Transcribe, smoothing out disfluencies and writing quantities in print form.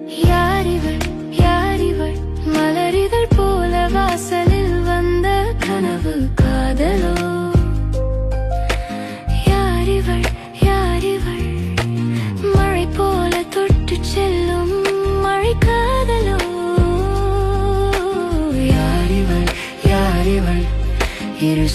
யாரிவள் யாரிவள் மலரிதழ் போல வாசலில் வந்த கனவு காதலோ யாரிவள் யாரிவள் மழை போல தொட்டு செல்லும் மழை காதலோ யாரிவள் யாரிவள் இரு